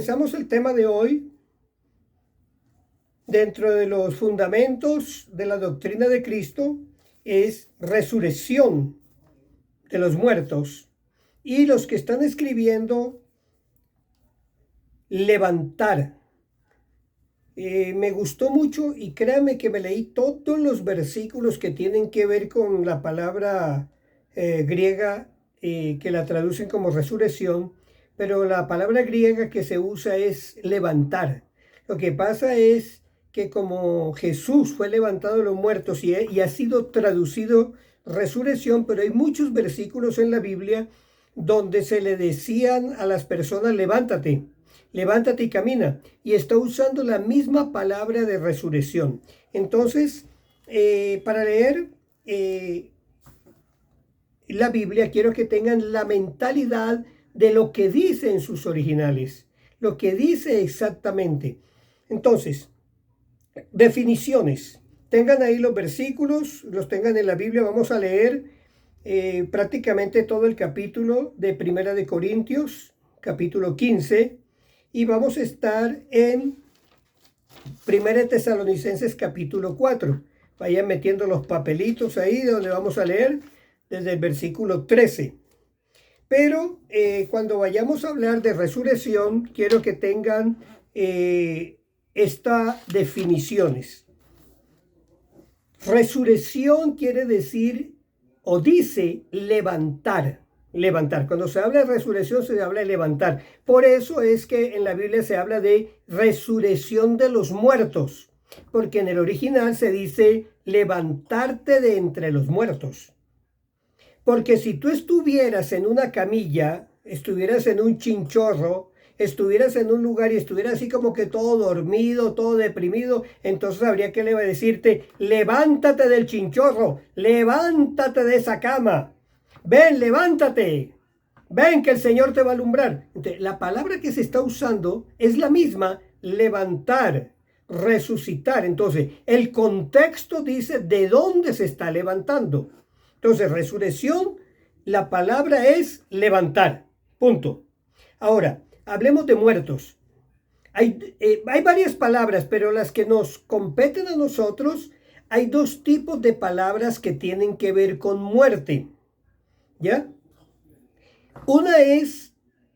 Empezamos el tema de hoy dentro de los fundamentos de la doctrina de Cristo, es resurrección de los muertos. Y los que están escribiendo, levantar. Me gustó mucho y créame que me leí todos los versículos que tienen que ver con la palabra griega que la traducen como resurrección, pero la palabra griega que se usa es levantar. Lo que pasa es que como Jesús fue levantado de los muertos y ha sido traducido resurrección, pero hay muchos versículos en la Biblia donde se le decían a las personas levántate. Levántate y camina. Y está usando la misma palabra de resurrección. Entonces, para leer la Biblia, quiero que tengan la mentalidad de lo que dice en sus originales. Lo que dice exactamente. Entonces, definiciones. Tengan ahí los versículos, los tengan en la Biblia. Vamos a leer prácticamente todo el capítulo de Primera de Corintios, capítulo 15. Y vamos a estar en Primera de Tesalonicenses capítulo 4. Vayan metiendo los papelitos ahí donde vamos a leer desde el versículo 13. Pero cuando vayamos a hablar de resurrección, quiero que tengan estas definiciones. Resurrección quiere decir o dice levantar. Levantar. Cuando se habla de resurrección se habla de levantar. Por eso es que en la Biblia se habla de resurrección de los muertos, porque en el original se dice levantarte de entre los muertos. Porque si tú estuvieras en una camilla, estuvieras en un chinchorro, estuvieras en un lugar y estuvieras así como que todo dormido, todo deprimido, entonces habría que decirte, levántate del chinchorro, levántate de esa cama. Ven, levántate. Ven que el Señor te va a alumbrar. Entonces, la palabra que se está usando es la misma, levantar, resucitar. Entonces, el contexto dice de dónde se está levantando. Entonces, resurrección, la palabra es levantar. Punto. Ahora, hablemos de muertos. Hay varias palabras, pero las que nos competen a nosotros, hay dos tipos de palabras que tienen que ver con muerte. ¿Ya? Una es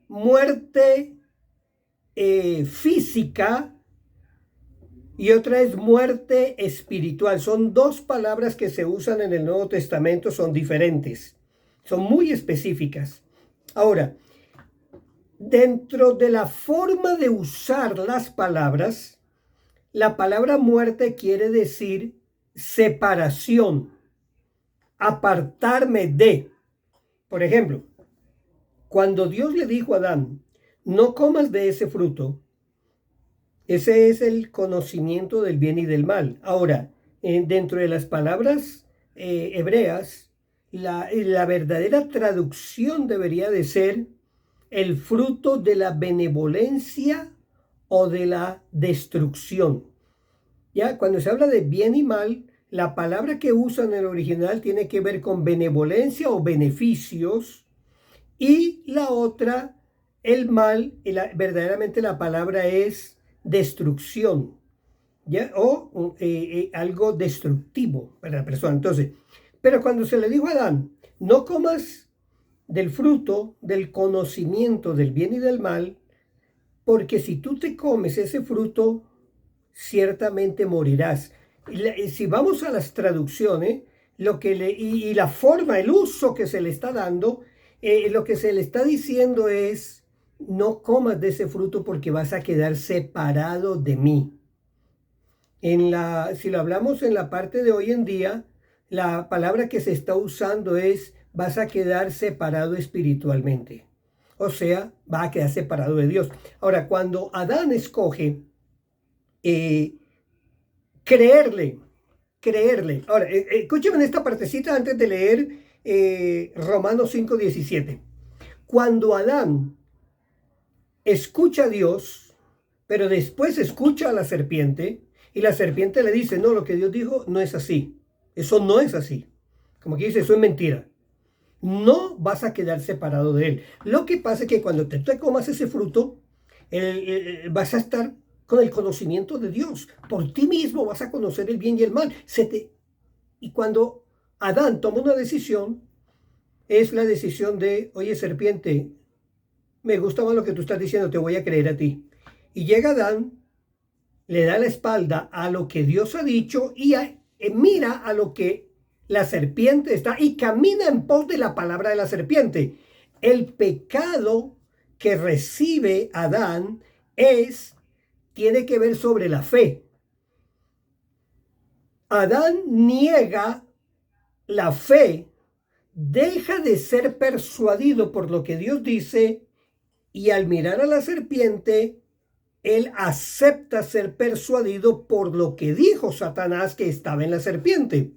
muerte física y otra es muerte espiritual. Son dos palabras que se usan en el Nuevo Testamento, son diferentes, son muy específicas. Ahora, dentro de la forma de usar las palabras, la palabra muerte quiere decir separación, apartarme de. Por ejemplo, cuando Dios le dijo a Adán, no comas de ese fruto, ese es el conocimiento del bien y del mal. Ahora, dentro de las palabras hebreas, la verdadera traducción debería de ser el fruto de la benevolencia o de la destrucción. Ya, cuando se habla de bien y mal, la palabra que usan en el original tiene que ver con benevolencia o beneficios, y la otra, el mal, verdaderamente la palabra es destrucción, ¿ya? O algo destructivo para la persona. Entonces, pero cuando se le dijo a Adán, no comas del fruto del conocimiento del bien y del mal, porque si tú te comes ese fruto, ciertamente morirás. Y si vamos a las traducciones, y la forma, el uso que se le está dando, lo que se le está diciendo es, no comas de ese fruto porque vas a quedar separado de mí. Si lo hablamos en la parte de hoy en día, la palabra que se está usando es, vas a quedar separado espiritualmente. O sea, va a quedar separado de Dios. Ahora, cuando Adán escoge creerle. Ahora, escúcheme en esta partecita antes de leer Romanos 5:17. Cuando Adán escucha a Dios, pero después escucha a la serpiente, y la serpiente le dice, no, lo que Dios dijo no es así. Eso no es así. Como que dice, eso es mentira. No vas a quedar separado de él. Lo que pasa es que cuando te comas ese fruto, vas a estar con el conocimiento de Dios. Por ti mismo vas a conocer el bien y el mal. Y cuando Adán toma una decisión, es la decisión de, oye, serpiente, me gusta más lo que tú estás diciendo, te voy a creer a ti. Y llega Adán, le da la espalda a lo que Dios ha dicho y mira a lo que la serpiente está y camina en pos de la palabra de la serpiente. El pecado que recibe Adán tiene que ver sobre la fe. Adán niega la fe, deja de ser persuadido por lo que Dios dice y al mirar a la serpiente, él acepta ser persuadido por lo que dijo Satanás que estaba en la serpiente.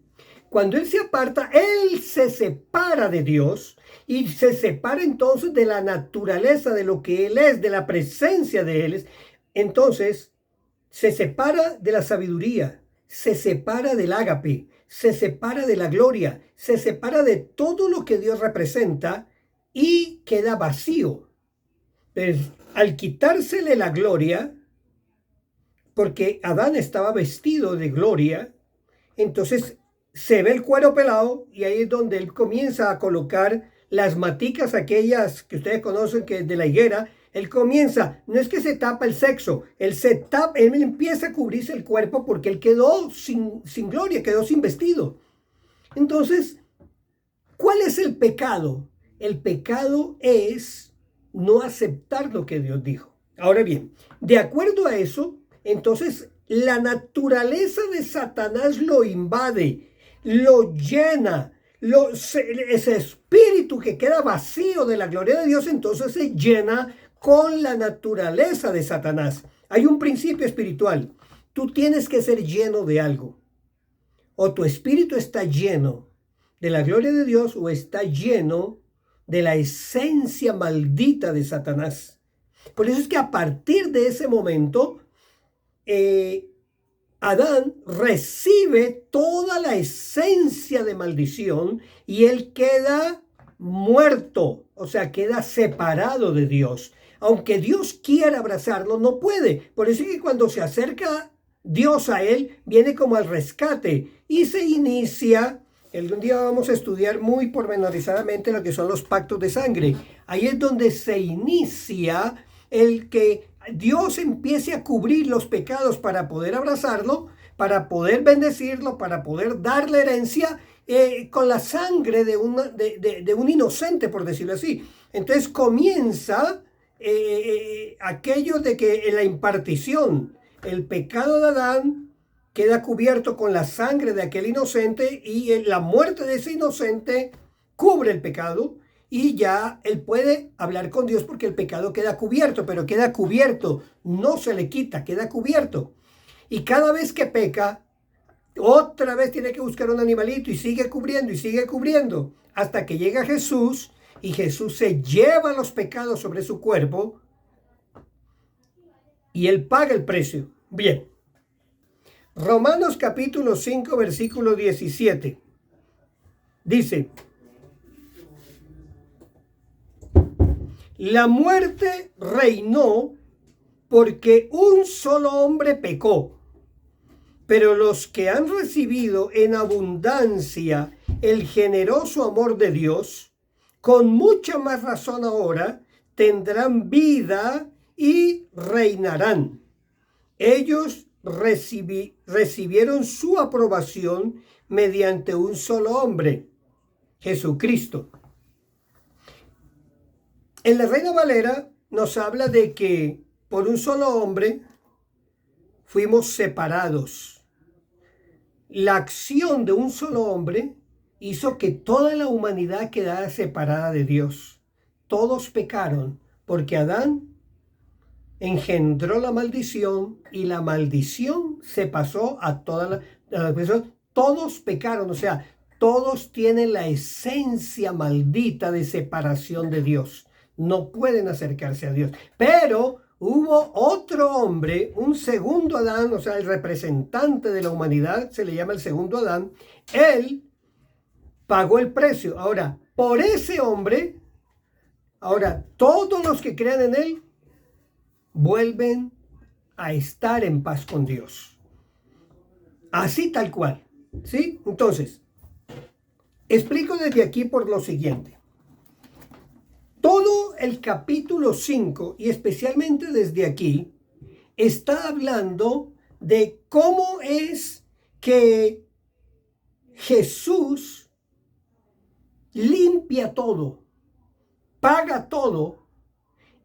Cuando él se aparta, él se separa de Dios y se separa entonces de la naturaleza, de lo que él es, de la presencia de él. Entonces, se separa de la sabiduría, se separa del ágape, se separa de la gloria, se separa de todo lo que Dios representa y queda vacío. Pues, al quitársele la gloria, porque Adán estaba vestido de gloria, entonces se ve el cuero pelado y ahí es donde él comienza a colocar las maticas aquellas que ustedes conocen que de la higuera. Él comienza, no es que se tapa el sexo, él empieza a cubrirse el cuerpo porque él quedó sin gloria, quedó sin vestido. Entonces, ¿cuál es el pecado? El pecado es no aceptar lo que Dios dijo. Ahora bien, de acuerdo a eso, entonces la naturaleza de Satanás lo invade, lo llena, ese espíritu que queda vacío de la gloria de Dios, entonces se llena con la naturaleza de Satanás. Hay un principio espiritual. Tú tienes que ser lleno de algo. O tu espíritu está lleno de la gloria de Dios o está lleno de la esencia maldita de Satanás. Por eso es que a partir de ese momento, Adán recibe toda la esencia de maldición y él queda muerto, o sea, queda separado de Dios. Aunque Dios quiera abrazarlo, no puede. Por eso es que cuando se acerca Dios a él, viene como al rescate y se inicia. Un día vamos a estudiar muy pormenorizadamente lo que son los pactos de sangre. Ahí es donde se inicia el que Dios empiece a cubrir los pecados para poder abrazarlo, para poder bendecirlo, para poder darle herencia con la sangre de un inocente, por decirlo así. Entonces comienza aquello de que en la impartición, el pecado de Adán queda cubierto con la sangre de aquel inocente y la muerte de ese inocente cubre el pecado y ya él puede hablar con Dios porque el pecado queda cubierto, pero queda cubierto, no se le quita, queda cubierto. Y cada vez que peca, otra vez tiene que buscar un animalito y sigue cubriendo hasta que llega Jesús y Jesús se lleva los pecados sobre su cuerpo y él paga el precio. Bien. Romanos capítulo 5, versículo 17. Dice, la muerte reinó porque un solo hombre pecó, pero los que han recibido en abundancia el generoso amor de Dios, con mucha más razón ahora, tendrán vida y reinarán. Ellos recibieron su aprobación mediante un solo hombre, Jesucristo. En la Reina Valera nos habla de que por un solo hombre fuimos separados. La acción de un solo hombre hizo que toda la humanidad quedara separada de Dios. Todos pecaron porque Adán engendró la maldición y la maldición se pasó a todas las personas. Todos pecaron, o sea, todos tienen la esencia maldita de separación de Dios. No pueden acercarse a Dios. Pero hubo otro hombre, un segundo Adán, o sea, el representante de la humanidad, se le llama el segundo Adán. Él pagó el precio. Ahora, por ese hombre, ahora todos los que crean en él vuelven a estar en paz con Dios. Así tal cual, ¿sí? Entonces, explico desde aquí por lo siguiente. Todo el capítulo 5, y especialmente desde aquí, está hablando de cómo es que Jesús limpia todo, paga todo,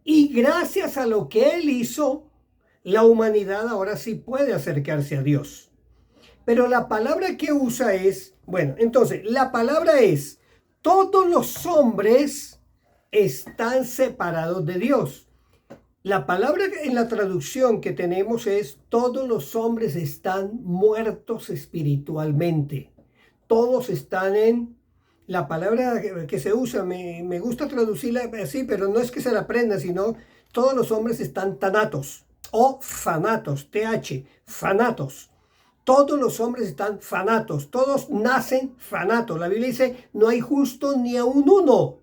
y gracias a lo que Él hizo, la humanidad ahora sí puede acercarse a Dios. Pero la palabra que usa es, bueno, entonces, la palabra es, todos los hombres están separados de Dios. La palabra en la traducción que tenemos es, todos los hombres están muertos espiritualmente. Todos están en, la palabra que se usa, me gusta traducirla así, pero no es que se la aprenda, sino todos los hombres están thanatos o fanatos, TH, fanatos. Todos los hombres están fanatos, todos nacen fanatos. La Biblia dice, no hay justo ni aun uno.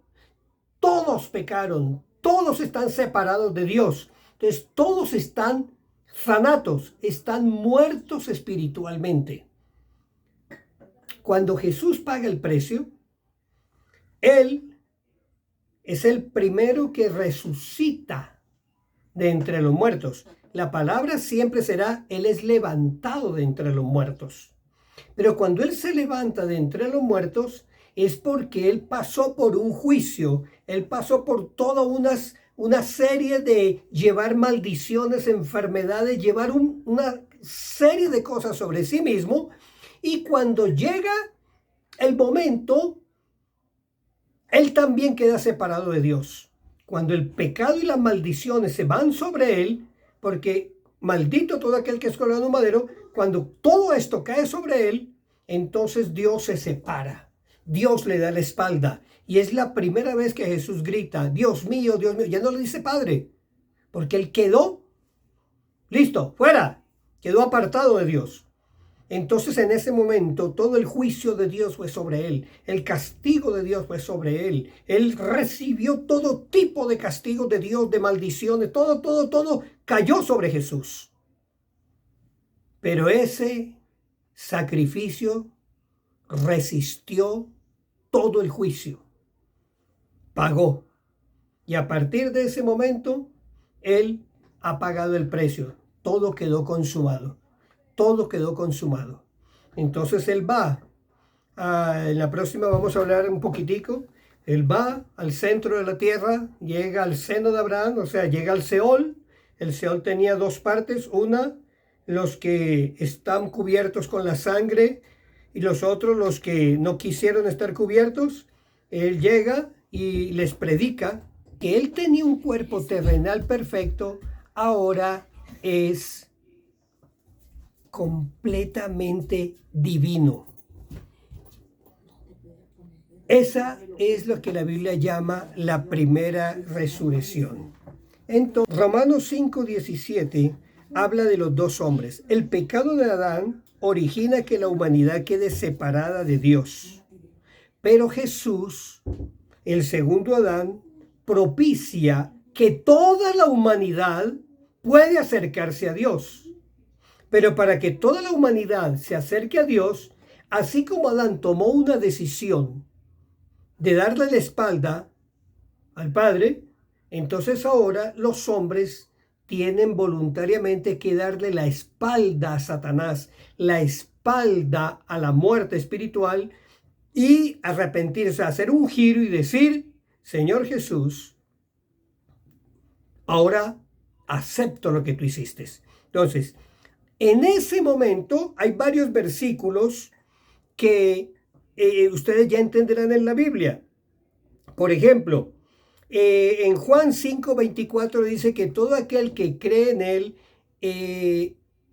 Todos pecaron, todos están separados de Dios. Entonces, todos están fanatos, están muertos espiritualmente. Cuando Jesús paga el precio, Él es el primero que resucita de entre los muertos. La palabra siempre será, Él es levantado de entre los muertos. Pero cuando Él se levanta de entre los muertos, es porque Él pasó por un juicio, Él pasó por toda una serie de llevar maldiciones, enfermedades, llevar una serie de cosas sobre sí mismo. Y cuando llega el momento, Él también queda separado de Dios. Cuando el pecado y las maldiciones se van sobre Él, porque maldito todo aquel que es colgado en un madero, cuando todo esto cae sobre Él, entonces Dios se separa. Dios le da la espalda. Y es la primera vez que Jesús grita, Dios mío, Dios mío. Ya no le dice Padre, porque Él quedó, listo, fuera. Quedó apartado de Dios. Entonces en ese momento todo el juicio de Dios fue sobre Él. El castigo de Dios fue sobre Él. Él recibió todo tipo de castigo de Dios, de maldiciones. Todo cayó sobre Jesús. Pero ese sacrificio resistió todo el juicio. Pagó. Y a partir de ese momento, Él ha pagado el precio. Todo quedó consumado. Todo quedó consumado. Entonces Él va, en la próxima vamos a hablar un poquitico, Él va al centro de la tierra, llega al seno de Abraham, o sea, llega al Seol. El Seol tenía dos partes, una, los que están cubiertos con la sangre, y los otros, los que no quisieron estar cubiertos. Él llega y les predica que Él tenía un cuerpo terrenal perfecto, ahora es completamente divino. Esa es lo que la Biblia llama la primera resurrección. Entonces, Romanos 5:17 habla de los dos hombres. El pecado de Adán origina que la humanidad quede separada de Dios. Pero Jesús, el segundo Adán, propicia que toda la humanidad puede acercarse a Dios. Pero para que toda la humanidad se acerque a Dios, así como Adán tomó una decisión de darle la espalda al Padre, entonces ahora los hombres tienen voluntariamente que darle la espalda a Satanás, la espalda a la muerte espiritual y arrepentirse, hacer un giro y decir, Señor Jesús, ahora acepto lo que tú hiciste. Entonces, en ese momento hay varios versículos que ustedes ya entenderán en la Biblia. Por ejemplo, en Juan 5:24 dice que todo aquel que cree en Él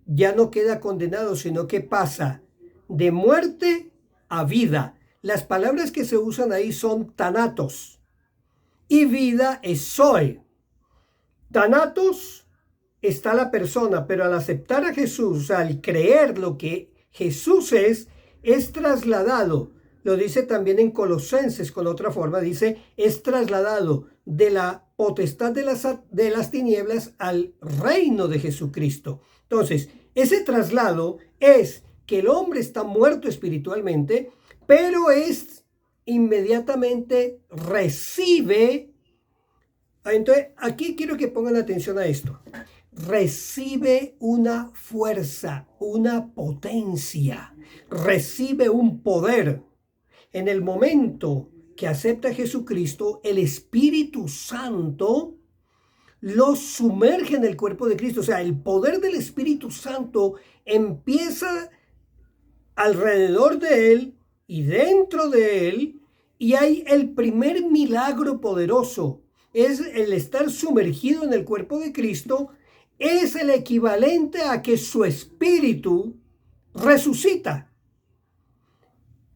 ya no queda condenado, sino que pasa de muerte a vida. Las palabras que se usan ahí son thanatos y vida es zoe. Thanatos está la persona, pero al aceptar a Jesús, al creer lo que Jesús es trasladado. Lo dice también en Colosenses con otra forma, dice, es trasladado de la potestad de las tinieblas al reino de Jesucristo. Entonces, ese traslado es que el hombre está muerto espiritualmente, pero es inmediatamente recibe. Entonces, aquí quiero que pongan atención a esto. Recibe una fuerza, una potencia, recibe un poder. En el momento que acepta a Jesucristo, el Espíritu Santo lo sumerge en el cuerpo de Cristo. O sea, el poder del Espíritu Santo empieza alrededor de él y dentro de él, y hay el primer milagro poderoso. Es el estar sumergido en el cuerpo de Cristo, es el equivalente a que su espíritu resucita.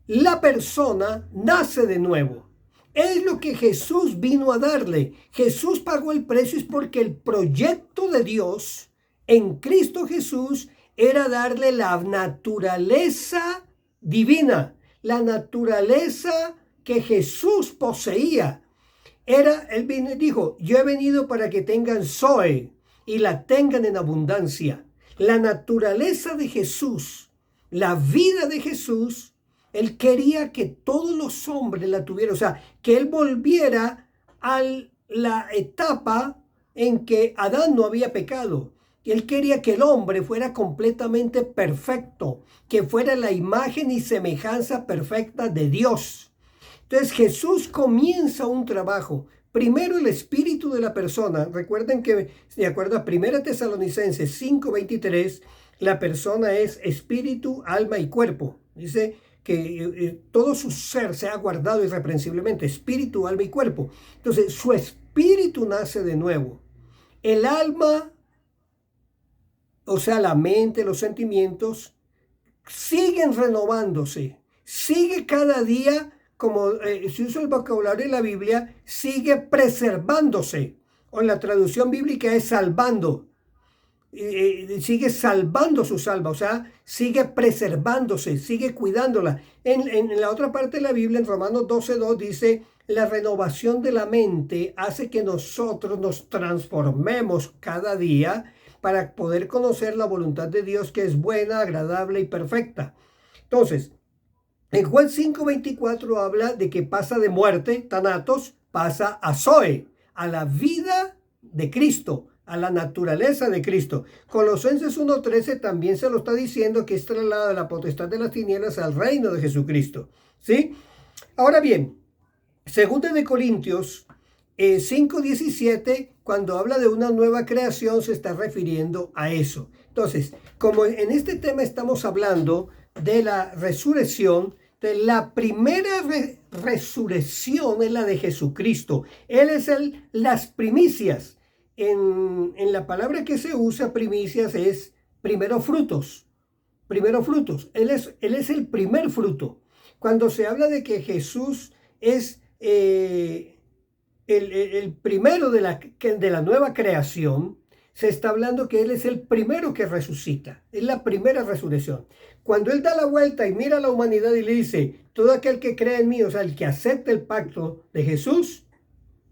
La persona nace de nuevo. Es lo que Jesús vino a darle. Jesús pagó el precio es porque el proyecto de Dios en Cristo Jesús era darle la naturaleza divina, la naturaleza que Jesús poseía. Él dijo, yo he venido para que tengan Zoe y la tengan en abundancia. La naturaleza de Jesús, la vida de Jesús, él quería que todos los hombres la tuvieran, o sea, que él volviera a la etapa en que Adán no había pecado. Él quería que el hombre fuera completamente perfecto, que fuera la imagen y semejanza perfecta de Dios. Entonces Jesús comienza un trabajo. Primero el espíritu de la persona. Recuerden que de acuerdo a 1 Tesalonicenses 5:23, la persona es espíritu, alma y cuerpo. Dice que todo su ser se ha guardado irreprensiblemente, espíritu, alma y cuerpo. Entonces su espíritu nace de nuevo. El alma, o sea, la mente, los sentimientos, siguen renovándose. Sigue cada día, como se usa el vocabulario de la Biblia, sigue preservándose. O en la traducción bíblica es salvando. Sigue salvando sus almas, o sea, sigue preservándose, sigue cuidándola. En la otra parte de la Biblia, en Romanos 12:2, dice, la renovación de la mente hace que nosotros nos transformemos cada día para poder conocer la voluntad de Dios, que es buena, agradable y perfecta. Entonces, en Juan 5:24 habla de que pasa de muerte, Thanatos, pasa a Zoe, a la vida de Cristo, a la naturaleza de Cristo. Colosenses 1:13 también se lo está diciendo, que es trasladada de la potestad de las tinieblas al reino de Jesucristo. ¿Sí? Ahora bien, 2 de Corintios 5:17, cuando habla de una nueva creación, se está refiriendo a eso. Entonces, como en este tema estamos hablando de la resurrección, de la primera resurrección es la de Jesucristo. Él es las primicias. En la palabra que se usa, primicias, es primero frutos. Primero frutos. Él es el primer fruto. Cuando se habla de que Jesús es el primero de la nueva creación, se está hablando que Él es el primero que resucita. Es la primera resurrección. Cuando Él da la vuelta y mira a la humanidad y le dice, todo aquel que cree en mí, o sea, el que acepta el pacto de Jesús,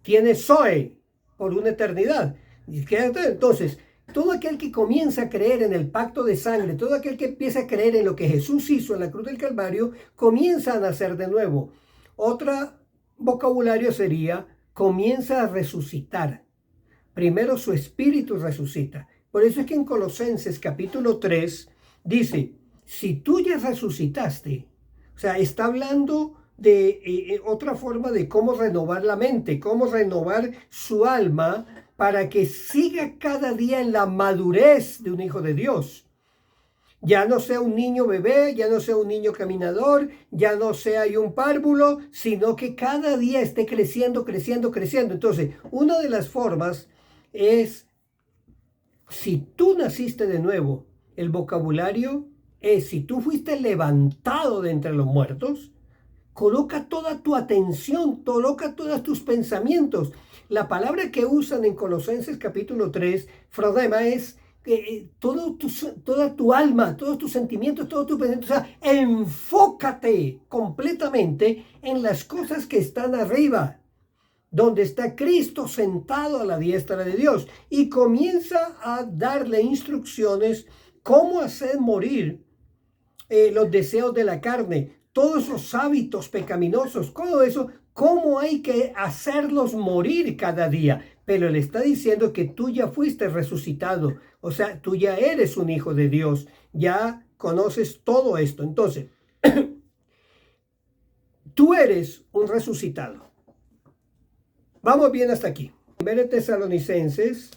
tiene Zoe por una eternidad. Entonces, todo aquel que comienza a creer en el pacto de sangre, todo aquel que empieza a creer en lo que Jesús hizo en la cruz del Calvario, comienza a nacer de nuevo. Otro vocabulario sería, comienza a resucitar. Primero su espíritu resucita. Por eso es que en Colosenses capítulo 3 dice, si tú ya resucitaste, o sea, está hablando de otra forma de cómo renovar la mente, cómo renovar su alma para que siga cada día en la madurez de un hijo de Dios. Ya no sea un niño bebé, ya no sea un niño caminador, ya no sea un párvulo, sino que cada día esté creciendo, creciendo, creciendo. Entonces, una de las formas es, si tú naciste de nuevo, el vocabulario es, si tú fuiste levantado de entre los muertos, coloca toda tu atención, coloca todos tus pensamientos. La palabra que usan en Colosenses capítulo 3, frodema, es toda tu alma, todos tus sentimientos, todo tu pensamiento. O sea, enfócate completamente en las cosas que están arriba. donde está Cristo sentado a la diestra de Dios y comienza a darle instrucciones cómo hacer morir los deseos de la carne, todos esos hábitos pecaminosos, todo eso, cómo hay que hacerlos morir cada día. Pero le está diciendo que tú ya fuiste resucitado, o sea, tú ya eres un hijo de Dios, ya conoces todo esto. Entonces, tú eres un resucitado. Vamos bien hasta aquí. 1 Tesalonicenses,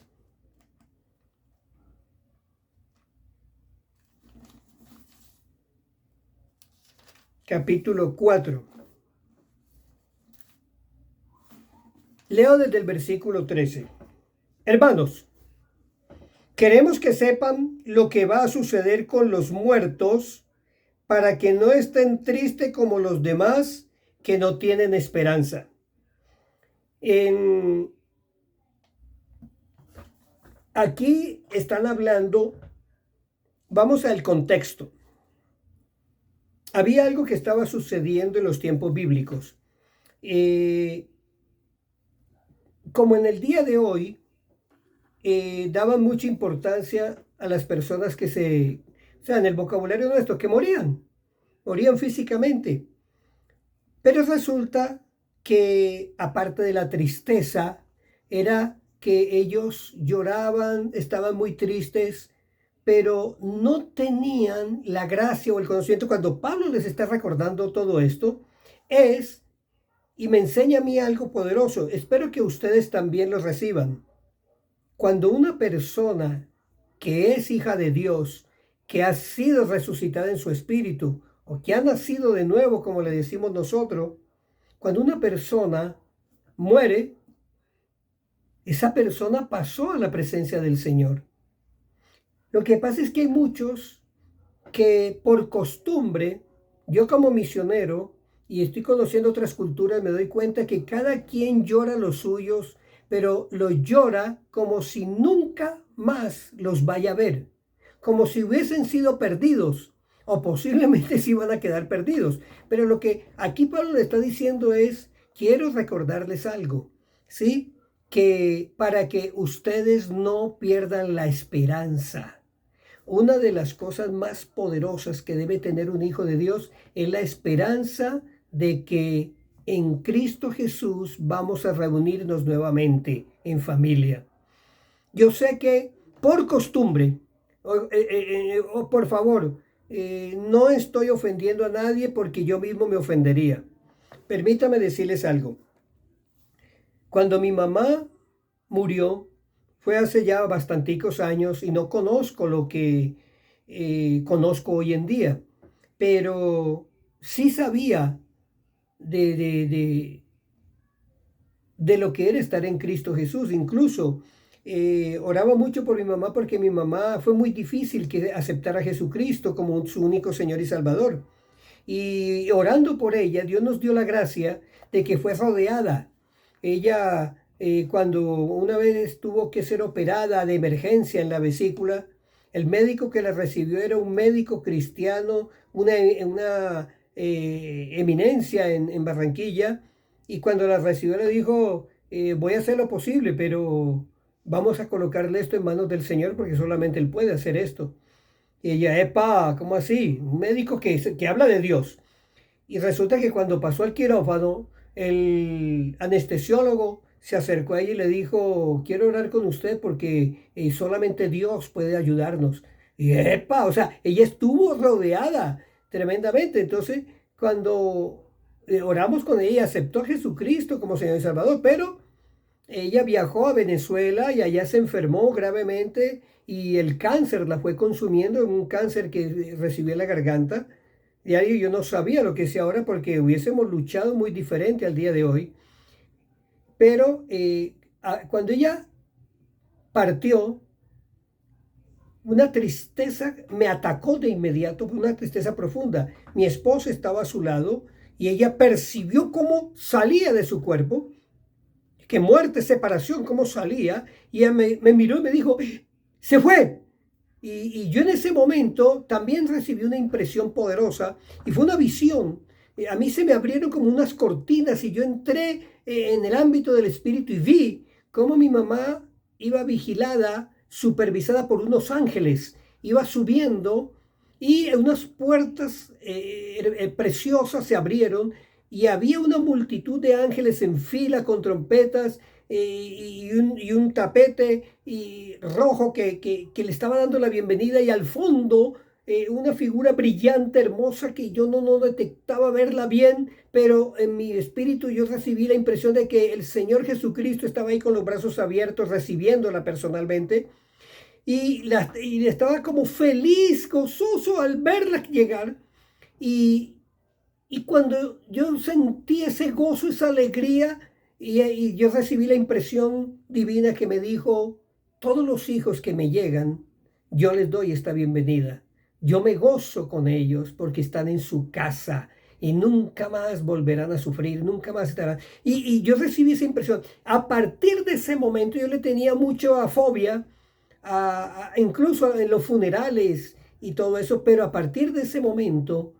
capítulo 4. Leo desde el versículo 13. Hermanos, queremos que sepan lo que va a suceder con los muertos para que no estén tristes como los demás que no tienen esperanza. Aquí están hablando, vamos al contexto. Había algo que estaba sucediendo en los tiempos bíblicos. Como en el día de hoy, daban mucha importancia a las personas que o sea, en el vocabulario nuestro, que morían físicamente. Pero resulta que aparte de la tristeza, era que ellos lloraban, estaban muy tristes, pero no tenían la gracia o el conocimiento. Cuando Pablo les está recordando todo esto, y me enseña a mí algo poderoso, espero que ustedes también lo reciban. Cuando una persona que es hija de Dios, que ha sido resucitada en su espíritu, o que ha nacido de nuevo, como le decimos nosotros, cuando una persona muere, esa persona pasó a la presencia del Señor. Lo que pasa es que hay muchos que por costumbre, yo como misionero, y estoy conociendo otras culturas, me doy cuenta que cada quien llora los suyos, pero lo llora como si nunca más los vaya a ver, como si hubiesen sido perdidos, o posiblemente se iban a quedar perdidos. Pero lo que aquí Pablo le está diciendo es, quiero recordarles algo, ¿sí? Que para que ustedes no pierdan la esperanza. Una de las cosas más poderosas que debe tener un hijo de Dios es la esperanza de que en Cristo Jesús vamos a reunirnos nuevamente en familia. Yo sé que por costumbre, por favor, no estoy ofendiendo a nadie porque yo mismo me ofendería. Permítame decirles algo. Cuando mi mamá murió, fue hace ya bastanticos años y no conozco lo que conozco hoy en día, pero sí sabía de lo que era estar en Cristo Jesús. Incluso oraba mucho por mi mamá porque mi mamá fue muy difícil que aceptara a Jesucristo como su único Señor y Salvador. Y orando por ella, Dios nos dio la gracia de que fue rodeada. Ella, cuando una vez tuvo que ser operada de emergencia en la vesícula, el médico que la recibió era un médico cristiano, una eminencia en Barranquilla, y cuando la recibió le dijo, voy a hacer lo posible, pero vamos a colocarle esto en manos del Señor porque solamente Él puede hacer esto. Y ella, epa, ¿cómo así? Un médico que habla de Dios. Y resulta que cuando pasó al quirófano, el anestesiólogo se acercó a ella y le dijo, quiero orar con usted porque solamente Dios puede ayudarnos. Y epa, o sea, ella estuvo rodeada tremendamente. Entonces, cuando oramos con ella, aceptó a Jesucristo como Señor y Salvador, pero ella viajó a Venezuela y allá se enfermó gravemente y el cáncer la fue consumiendo, un cáncer que recibió en la garganta. Diario yo no sabía lo que es ahora porque hubiésemos luchado muy diferente al día de hoy. Pero cuando ella partió, una tristeza me atacó de inmediato, una tristeza profunda. Mi esposa estaba a su lado y ella percibió cómo salía de su cuerpo, que muerte, separación, cómo salía, y ella me miró y me dijo, se fue. Y yo en ese momento también recibí una impresión poderosa y fue una visión. A mí se me abrieron como unas cortinas y yo entré en el ámbito del espíritu y vi cómo mi mamá iba vigilada, supervisada por unos ángeles, iba subiendo y unas puertas preciosas se abrieron y había una multitud de ángeles en fila con trompetas y un tapete rojo que le estaba dando la bienvenida y al fondo una figura brillante, hermosa, que yo no detectaba verla bien, pero en mi espíritu yo recibí la impresión de que el Señor Jesucristo estaba ahí con los brazos abiertos, recibiéndola personalmente, y estaba como feliz, gozoso al verla llegar, y, y cuando yo sentí ese gozo, esa alegría, y yo recibí la impresión divina que me dijo, todos los hijos que me llegan, yo les doy esta bienvenida. Yo me gozo con ellos porque están en su casa y nunca más volverán a sufrir, nunca más estarán. Y yo recibí esa impresión. A partir de ese momento yo le tenía mucha fobia, incluso en los funerales y todo eso, pero a partir de ese momento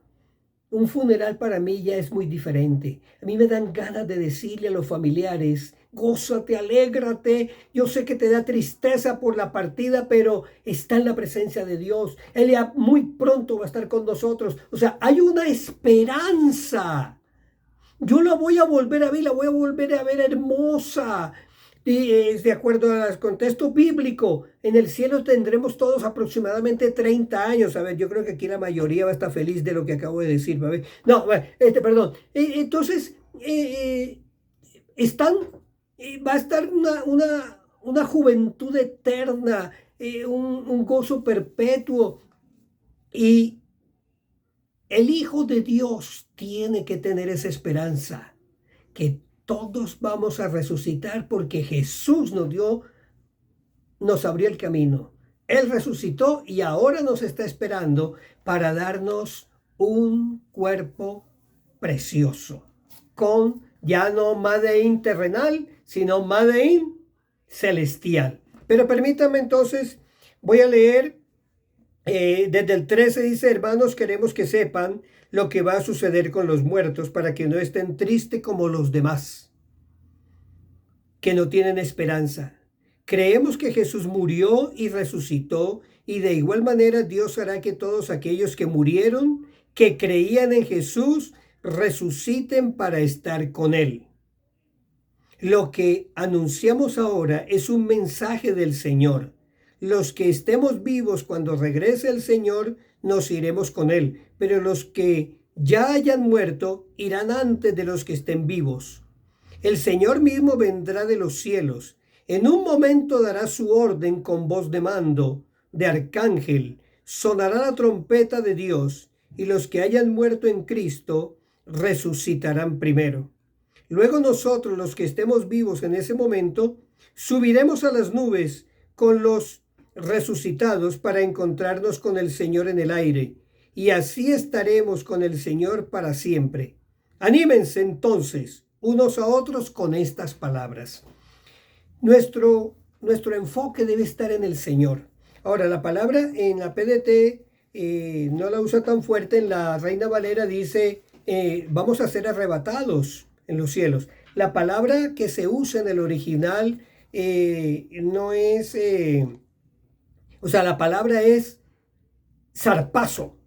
un funeral para mí ya es muy diferente. A mí me dan ganas de decirle a los familiares, gózate, alégrate. Yo sé que te da tristeza por la partida, pero está en la presencia de Dios. Él ya muy pronto va a estar con nosotros. O sea, hay una esperanza. Yo la voy a volver a ver, la voy a volver a ver hermosa. Y es de acuerdo al contexto bíblico, en el cielo tendremos todos aproximadamente 30 años. A ver, yo creo que aquí la mayoría va a estar feliz de lo que acabo de decir. A ver, no, perdón. Entonces, están, va a estar una juventud eterna, un gozo perpetuo. Y el Hijo de Dios tiene que tener esa esperanza, que todos vamos a resucitar porque Jesús nos abrió el camino. Él resucitó y ahora nos está esperando para darnos un cuerpo precioso, con ya no Made in terrenal, sino Made in celestial. Pero permítanme entonces, voy a leer desde el 13, dice, hermanos, queremos que sepan lo que va a suceder con los muertos para que no estén tristes como los demás, que no tienen esperanza. Creemos que Jesús murió y resucitó, y de igual manera Dios hará que todos aquellos que murieron, que creían en Jesús, resuciten para estar con Él. Lo que anunciamos ahora es un mensaje del Señor. Los que estemos vivos cuando regrese el Señor, nos iremos con Él, pero los que ya hayan muerto irán antes de los que estén vivos. El Señor mismo vendrá de los cielos. En un momento dará su orden con voz de mando, de arcángel. Sonará la trompeta de Dios, y los que hayan muerto en Cristo resucitarán primero. Luego nosotros, los que estemos vivos en ese momento, subiremos a las nubes con los resucitados para encontrarnos con el Señor en el aire, y así estaremos con el Señor para siempre. Anímense entonces unos a otros con estas palabras. Nuestro enfoque debe estar en el Señor. Ahora, la palabra en la PDT no la usa tan fuerte. En la Reina Valera dice, vamos a ser arrebatados en los cielos. La palabra que se usa en el original no es... la palabra es zarpazo.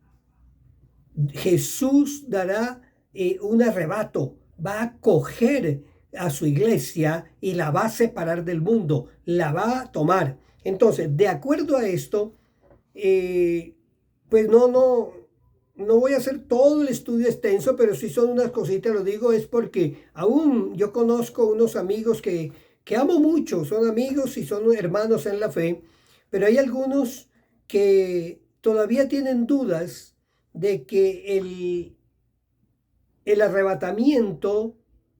Jesús dará un arrebato, va a coger a su iglesia y la va a separar del mundo, la va a tomar. Entonces, de acuerdo a esto, pues no voy a hacer todo el estudio extenso, pero sí son unas cositas, lo digo, es porque aún yo conozco unos amigos que amo mucho, son amigos y son hermanos en la fe, pero hay algunos que todavía tienen dudas de que el arrebatamiento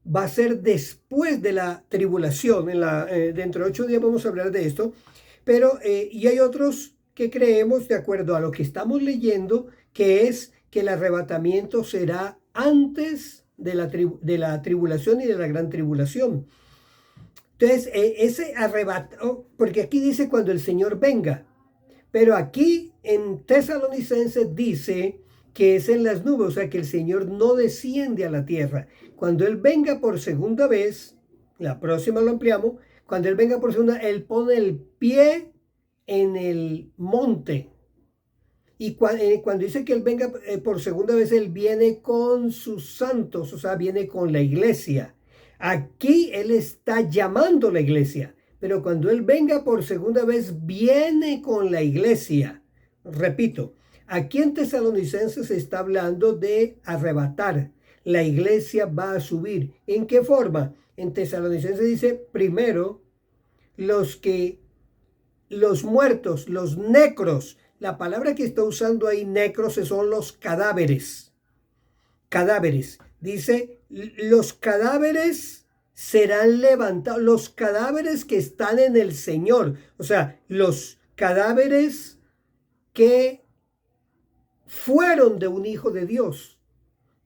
va a ser después de la tribulación. Dentro de 8 días vamos a hablar de esto, pero y hay otros que creemos, de acuerdo a lo que estamos leyendo, que es que el arrebatamiento será antes de la tribulación y de la gran tribulación. Entonces, ese arrebato, porque aquí dice cuando el Señor venga, pero aquí en Tesalonicenses dice que es en las nubes, o sea que el Señor no desciende a la tierra. Cuando Él venga por segunda vez, la próxima lo ampliamos, cuando Él venga por segunda, Él pone el pie en el monte. Y cuando dice que Él venga por segunda vez, Él viene con sus santos, o sea, viene con la iglesia. Aquí Él está llamando a la iglesia, pero cuando Él venga por segunda vez, viene con la iglesia. Repito, aquí en Tesalonicenses se está hablando de arrebatar. La iglesia va a subir. ¿En qué forma? En Tesalonicenses dice, primero, los muertos, los necros. La palabra que está usando ahí, necros, son los cadáveres. Cadáveres. Dice, los cadáveres serán levantados. Los cadáveres que están en el Señor. O sea, los cadáveres que fueron de un hijo de Dios,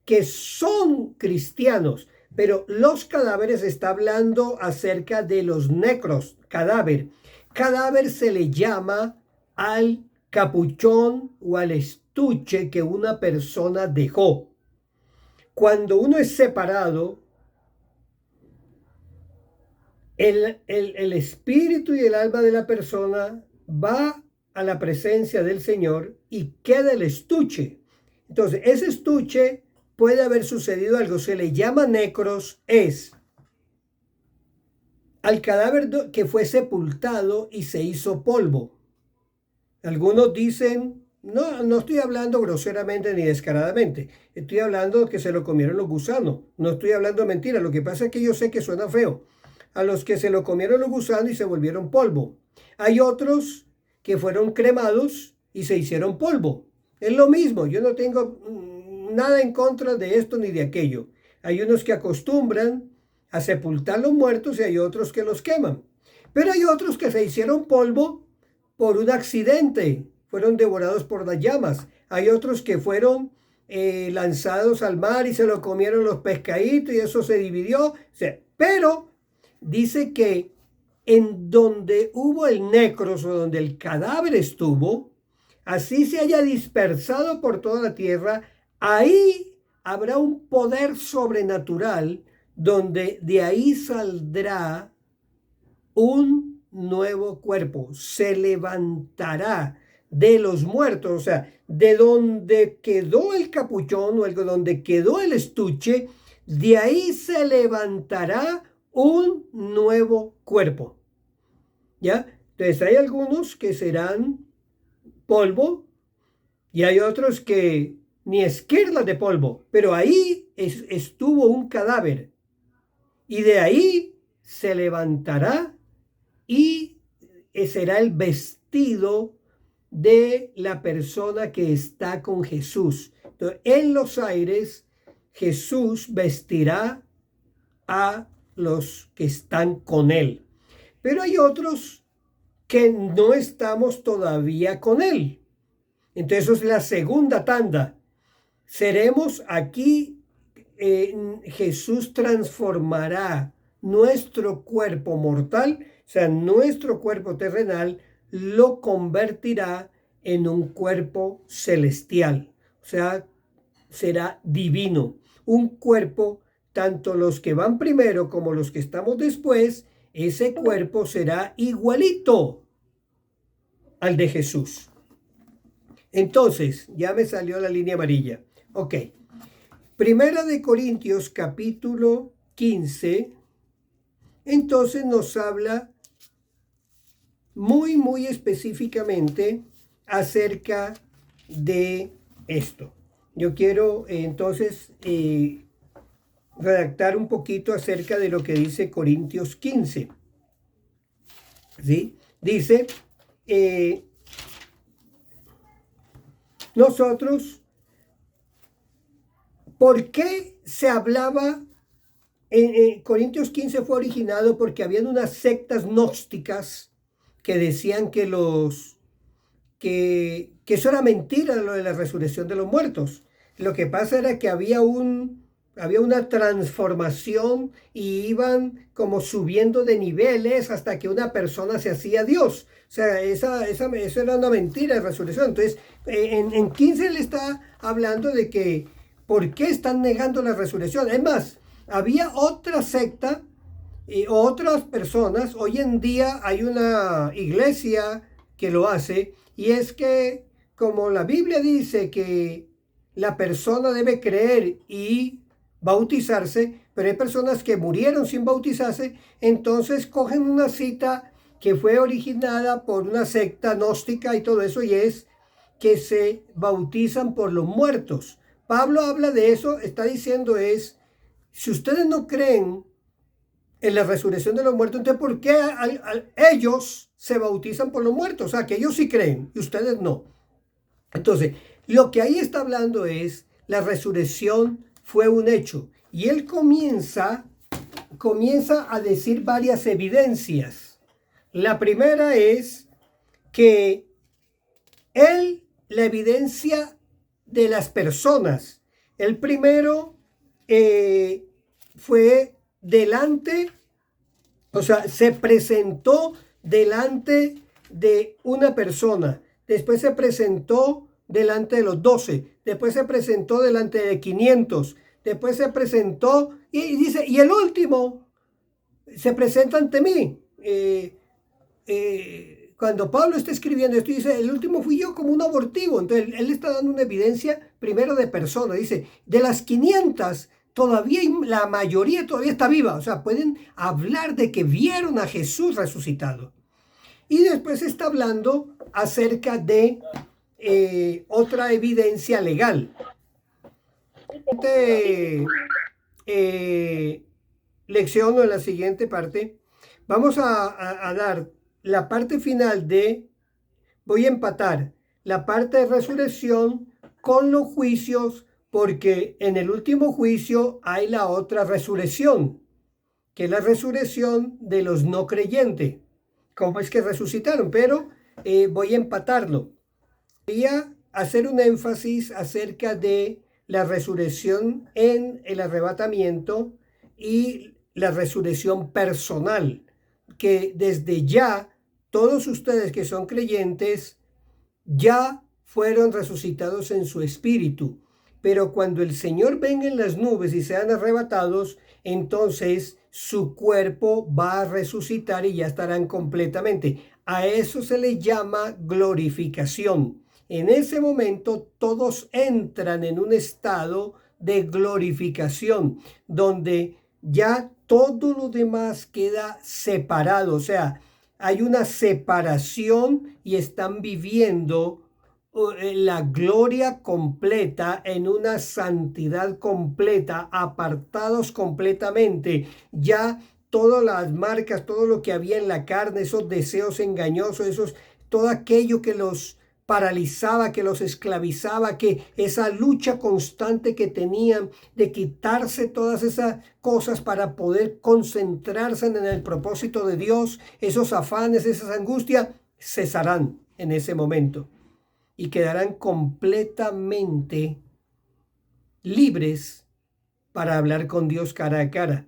que son cristianos. Pero los cadáveres está hablando acerca de los necros, cadáver. Cadáver se le llama al capuchón o al estuche que una persona dejó. Cuando uno es separado, el espíritu y el alma de la persona va a la presencia del Señor y queda el estuche. Entonces, ese estuche puede haber sucedido algo, se le llama necros, es al cadáver que fue sepultado y se hizo polvo. Algunos dicen, no estoy hablando groseramente ni descaradamente, estoy hablando que se lo comieron los gusanos, no estoy hablando mentira, lo que pasa es que yo sé que suena feo. A los que se lo comieron los gusanos y se volvieron polvo. Hay otros que fueron cremados y se hicieron polvo. Es lo mismo, yo no tengo nada en contra de esto ni de aquello. Hay unos que acostumbran a sepultar los muertos y hay otros que los queman. Pero hay otros que se hicieron polvo por un accidente, fueron devorados por las llamas. Hay otros que fueron lanzados al mar y se lo comieron los pescaditos y eso se dividió. O sea, pero dice que en donde hubo el necros o donde el cadáver estuvo, así se haya dispersado por toda la tierra, ahí habrá un poder sobrenatural donde de ahí saldrá un nuevo cuerpo, se levantará de los muertos, o sea, de donde quedó el capuchón o donde quedó el estuche, de ahí se levantará un nuevo cuerpo. ¿Ya? Entonces hay algunos que serán polvo y hay otros que ni esquirlas de polvo, pero ahí estuvo un cadáver y de ahí se levantará y será el vestido de la persona que está con Jesús. Entonces, en los aires, Jesús vestirá a los que están con él. Pero hay otros que no estamos todavía con él. Entonces, eso es la segunda tanda. Seremos aquí, Jesús transformará nuestro cuerpo mortal, o sea, nuestro cuerpo terrenal, lo convertirá en un cuerpo celestial. O sea, será divino. Un cuerpo, tanto los que van primero como los que estamos después, ese cuerpo será igualito al de Jesús. Entonces, ya me salió la línea amarilla. Ok. Primera de Corintios, capítulo 15. Entonces nos habla muy específicamente acerca de esto. Yo quiero entonces redactar un poquito acerca de lo que dice Corintios 15. ¿Sí? Dice, nosotros, ¿por qué se hablaba? En Corintios 15 fue originado porque habían unas sectas gnósticas que decían que eso era mentira, lo de la resurrección de los muertos. Lo que pasa era que había había una transformación y iban como subiendo de niveles hasta que una persona se hacía Dios. O sea, eso era una mentira de resurrección. Entonces, en 15 él está hablando de que ¿por qué están negando la resurrección? Es más, había otra secta y otras personas. Hoy en día hay una iglesia que lo hace, y es que como la Biblia dice que la persona debe creer y bautizarse, pero hay personas que murieron sin bautizarse, entonces cogen una cita que fue originada por una secta gnóstica y todo eso, y es que se bautizan por los muertos. Pablo habla de eso, está diciendo si ustedes no creen en la resurrección de los muertos, entonces ¿por qué ellos se bautizan por los muertos? O sea, que ellos sí creen y ustedes no. Entonces, lo que ahí está hablando es la resurrección fue un hecho. Y él comienza a decir varias evidencias. La primera es que la evidencia de las personas. El primero fue delante, o sea, se presentó delante de una persona. Después se presentó delante de los 12. Después se presentó delante de 500. Después se presentó y dice, y el último se presenta ante mí. Cuando Pablo está escribiendo esto, dice, el último fui yo como un abortivo. Entonces, él está dando una evidencia primero de persona. Dice, de las 500, todavía la mayoría todavía está viva. O sea, pueden hablar de que vieron a Jesús resucitado. Y después está hablando acerca de otra evidencia legal. Lección o en la siguiente parte, vamos a dar la parte final voy a empatar la parte de resurrección con los juicios, porque en el último juicio hay la otra resurrección, que es la resurrección de los no creyentes. ¿Cómo es que resucitaron? Pero voy a empatarlo. Voy a hacer un énfasis acerca de la resurrección en el arrebatamiento y la resurrección personal, que desde ya todos ustedes que son creyentes ya fueron resucitados en su espíritu. Pero cuando el Señor venga en las nubes y sean arrebatados, entonces su cuerpo va a resucitar y ya estarán completamente. A eso se le llama glorificación. En ese momento todos entran en un estado de glorificación, donde ya todo lo demás queda separado. O sea, hay una separación y están viviendo la gloria completa, en una santidad completa, apartados completamente. Ya todas las marcas, todo lo que había en la carne, esos deseos engañosos, todo aquello que los paralizaba, que los esclavizaba, que esa lucha constante que tenían de quitarse todas esas cosas para poder concentrarse en el propósito de Dios, esos afanes, esas angustias, cesarán en ese momento y quedarán completamente libres para hablar con Dios cara a cara.